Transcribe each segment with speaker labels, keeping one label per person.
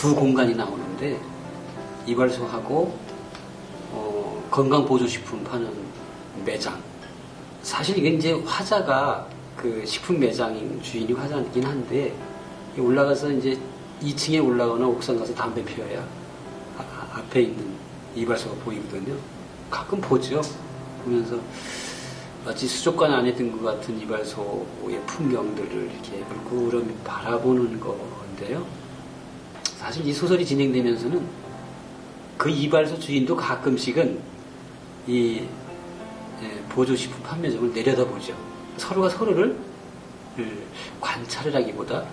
Speaker 1: 두 공간이 나오는데 이발소하고 건강보조식품 파는 매장. 사실 이게 이제 화자가 그 식품 매장 주인이 화자이긴 한데 올라가서 이제 2층에 올라가거나 옥상 가서 담배 피워야 앞에 있는 이발소가 보이거든요. 가끔 보죠. 보면서 마치 수족관 안에 든 것 같은 이발소의 풍경들을 이렇게 물끄러미 바라보는 건데요. 사실 이 소설이 진행되면서는 그 이발소 주인도 가끔씩은 이 보조식품 판매점을 내려다보죠. 서로가 서로를 관찰을 하기보다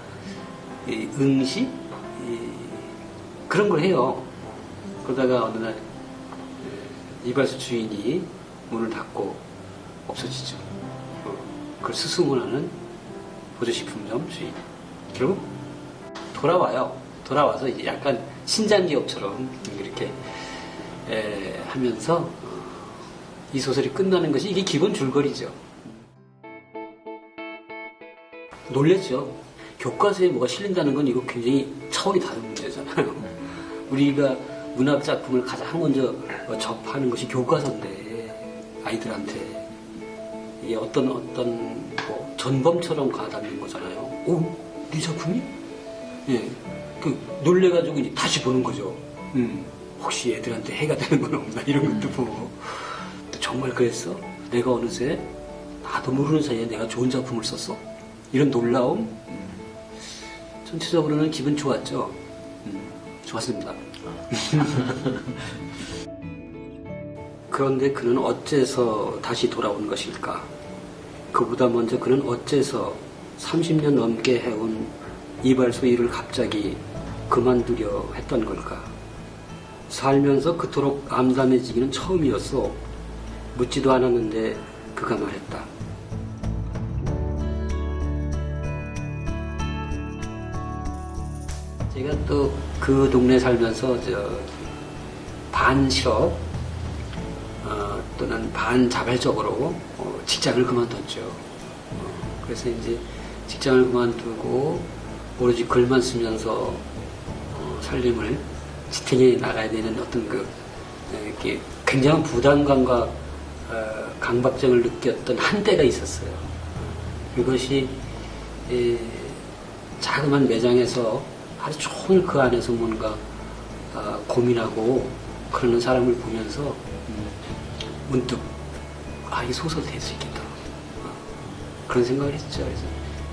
Speaker 1: 응시 그런 걸 해요. 그러다가 어느 날 이발소 주인이 문을 닫고 없어지죠. 그걸 수소문하는 보조식품점 주인. 결국 돌아와요. 돌아와서 이제 약간 신장기업처럼 이렇게 하면서 이 소설이 끝나는 것이 이게 기본 줄거리죠. 놀랬죠. 교과서에 뭐가 실린다는 건 이거 굉장히 차원이 다른 문제잖아요. 우리가 문학 작품을 가장 먼저 접하는 것이 교과서인데 아이들한테 이게 어떤 뭐 전범처럼 가닿는 거잖아요. 오, 네 작품이? 예, 그 놀래가지고 이제 다시 보는 거죠. 혹시 애들한테 해가 되는 건 없나 이런 것도 보고. 정말 그랬어? 내가 어느새 나도 모르는 사이에 내가 좋은 작품을 썼어? 이런 놀라움? 전체적으로는 기분 좋았죠. 좋았습니다. 그런데 그는 어째서 다시 돌아온 것일까? 그보다 먼저 그는 어째서 30년 넘게 해온 이발소 일을 갑자기 그만두려 했던 걸까? 살면서 그토록 암담해지기는 처음이었어. 묻지도 않았는데 그가 말했다. 제가 또 그 동네 살면서 반 실업 또는 반 자발적으로 직장을 그만뒀죠. 그래서 이제 직장을 그만두고 오로지 글만 쓰면서 살림을 지탱해 나가야 되는 어떤 이렇게 굉장한 부담감과 강박증을 느꼈던 한때가 있었어요. 그것이 자그마한 매장에서 하루 종일 그 안에서 뭔가 고민하고 그러는 사람을 보면서 문득 이 소설 될 수 있겠다 그런 생각을 했죠. 그래서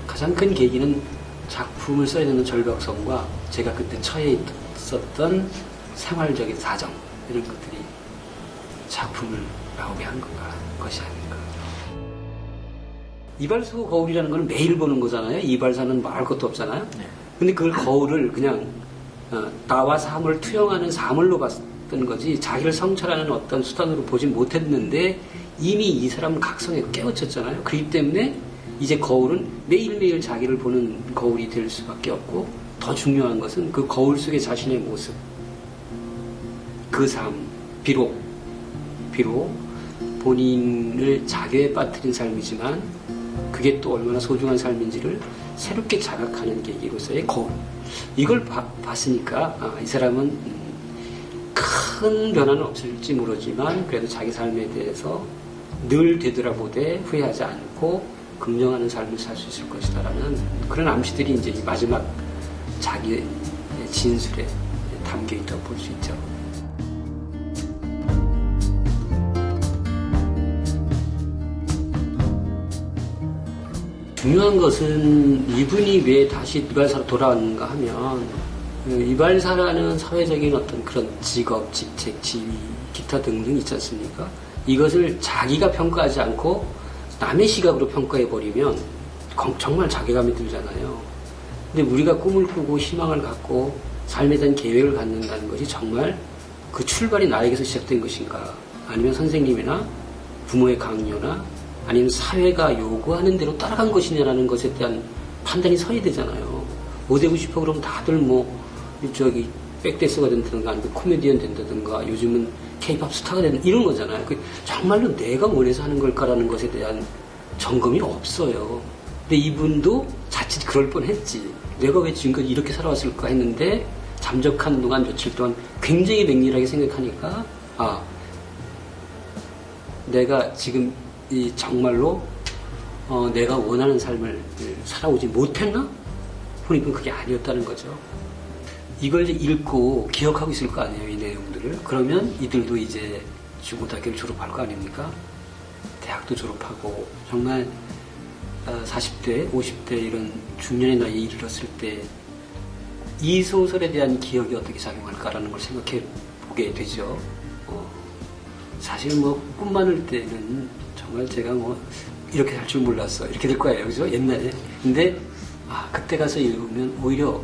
Speaker 1: 가장 큰 계기는 작품을 써야 되는 절박성과 제가 그때 처해 있었던 생활적인 사정 이런 것들이 작품을 나오게 한 것이 아닌가. 이발소 거울이라는 건 매일 보는 거잖아요. 이발사는 말할 것도 없잖아요. 근데 그걸 거울을 그냥 나와 삶을 투영하는 사물로 봤던 거지 자기를 성찰하는 어떤 수단으로 보지 못했는데 이미 이 사람은 각성에 깨우쳤잖아요. 그렇기 때문에 이제 거울은 매일매일 자기를 보는 거울이 될 수밖에 없고 더 중요한 것은 그 거울 속의 자신의 모습 그 삶 비록 본인을 자괴에 빠뜨린 삶이지만 그게 또 얼마나 소중한 삶인지를 새롭게 자각하는 계기로서의 거울. 이걸 봤으니까 이 사람은 큰 변화는 없을지 모르지만 그래도 자기 삶에 대해서 늘 되돌아보되 후회하지 않고 긍정하는 삶을 살 수 있을 것이다라는 그런 암시들이 이제 이 마지막 자기의 진술에 담겨 있다고 볼 수 있죠. 중요한 것은 이분이 왜 다시 이발사로 돌아왔는가 하면 이발사라는 사회적인 어떤 그런 직업, 직책, 지위, 기타 등등 있지 않습니까? 이것을 자기가 평가하지 않고 남의 시각으로 평가해버리면 정말 자괴감이 들잖아요. 근데 우리가 꿈을 꾸고 희망을 갖고 삶에 대한 계획을 갖는다는 것이 정말 그 출발이 나에게서 시작된 것인가 아니면 선생님이나 부모의 강요나 아니면 사회가 요구하는 대로 따라간 것이냐라는 것에 대한 판단이 서야 되잖아요. 뭐 되고 싶어 그러면 다들 백댄서가 된다든가 아니면 코미디언 된다든가 요즘은 케이팝 스타가 되는 이런 거잖아요. 정말로 내가 원해서 하는 걸까라는 것에 대한 점검이 없어요. 근데 이분도 자칫 그럴 뻔했지. 내가 왜 지금까지 이렇게 살아왔을까 했는데 잠적한 동안 며칠 동안 굉장히 맹렬하게 생각하니까 내가 지금 이 정말로 내가 원하는 삶을 살아오지 못했나? 보니까 그게 아니었다는 거죠. 이걸 이제 읽고 기억하고 있을 거 아니에요, 이 내용들을. 그러면 이들도 이제 중고등학교를 졸업할 거 아닙니까? 대학도 졸업하고 정말 40대, 50대 이런 중년의 나이에 이르렀을 때 이 소설에 대한 기억이 어떻게 작용할까라는 걸 생각해 보게 되죠. 사실 뭐 꿈 많을 때는 정말 제가 뭐 이렇게 살 줄 몰랐어 이렇게 될 거예요, 그죠? 옛날에. 근데 그때 가서 읽으면 오히려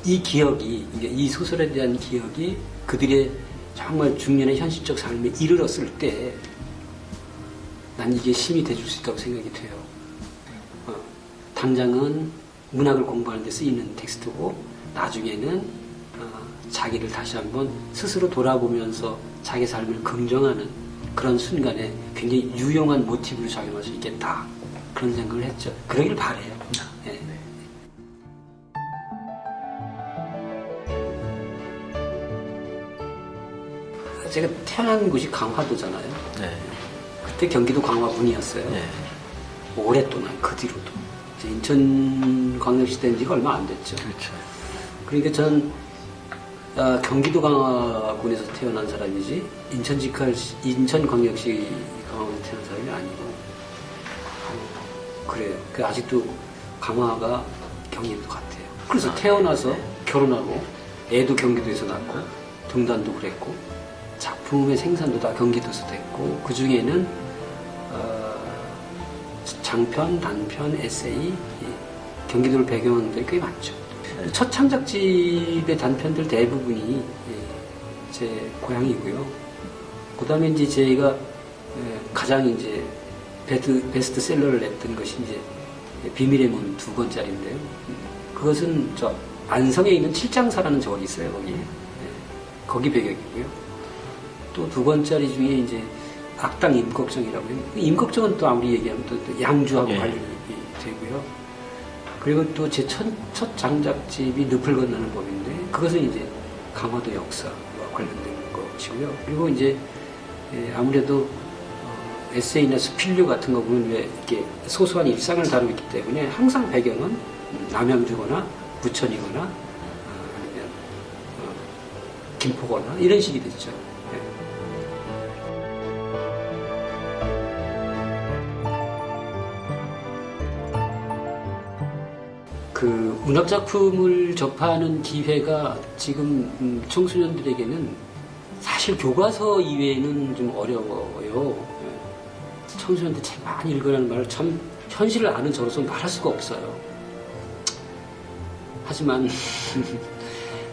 Speaker 1: 이 기억이, 이 소설에 대한 기억이 그들의 정말 중년의 현실적 삶에 이르렀을 때 난 이게 힘이 돼줄 수 있다고 생각이 돼요. 당장은 문학을 공부하는 데 쓰이는 텍스트고 나중에는 자기를 다시 한번 스스로 돌아보면서 자기 삶을 긍정하는 그런 순간에 굉장히 유용한 모티브로 작용할 수 있겠다, 그런 생각을 했죠. 그러길 바래요. 네. 제가 태어난 곳이 강화도잖아요.
Speaker 2: 네.
Speaker 1: 그때 경기도 강화군이었어요.
Speaker 2: 네.
Speaker 1: 오랫동안 그 뒤로도. 이제 인천광역시 된 지가 얼마 안 됐죠.
Speaker 2: 그렇죠.
Speaker 1: 그러니까 전 경기도 강화군에서 태어난 사람이지 인천광역시 강화군에서 태어난 사람이 아니고 그래요. 그 아직도 강화가 경기도 같아요. 그래서 태어나서 결혼하고 애도 경기도에서 낳고 등단도 그랬고 작품의 생산도 다 경기도에서 됐고 그 중에는 장편, 단편, 에세이 경기도를 배경한 것들이 꽤 많죠. 첫 창작집의 단편들 대부분이 제 고향이고요. 그 다음에 이제 제가 가장 이제 베스트셀러를 냈던 것이 이제 비밀의 문 2권짜리인데요. 그것은 저 안성에 있는 칠장사라는 절이 있어요, 거기. 거기 배경이고요. 또 2권짜리 중에 이제 악당 임꺽정이라고 해요. 임꺽정은 또 아무리 얘기하면 또 양주하고 관련이 되고요. 그리고 또 제 첫 장작집이 늪을 건너는 법인데 그것은 이제 강화도 역사와 관련된 것이고요. 그리고 이제 아무래도 에세이나 스필류 같은 거 보면 왜 이렇게 소소한 일상을 다루기 때문에 항상 배경은 남양주거나 부천이거나 아니면 김포거나 이런 식이 됐죠. 그 문학 작품을 접하는 기회가 지금 청소년들에게는 사실 교과서 이외에는 좀 어려워요. 청소년들 책 많이 읽으라는 말을 참 현실을 아는 저로서 말할 수가 없어요. 하지만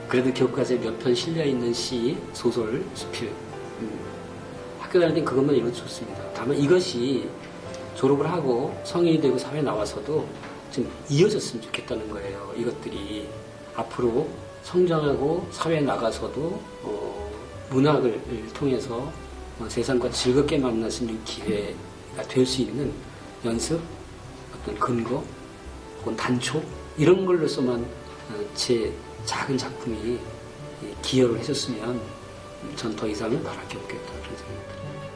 Speaker 1: 그래도 교과서에 몇 편 실려있는 시, 소설, 수필 학교 다닐 땐 그것만 읽어도 좋습니다. 다만 이것이 졸업을 하고 성인이 되고 사회에 나와서도 좀 이어졌으면 좋겠다는 거예요. 이것들이 앞으로 성장하고 사회에 나가서도 문학을 통해서 세상과 즐겁게 만날 수 있는 기회가 될 수 있는 연습, 어떤 근거, 혹은 단초 이런 걸로서만 제 작은 작품이 기여를 해줬으면 전 더 이상은 바랄 게 없겠다 그런 생각이 들어요.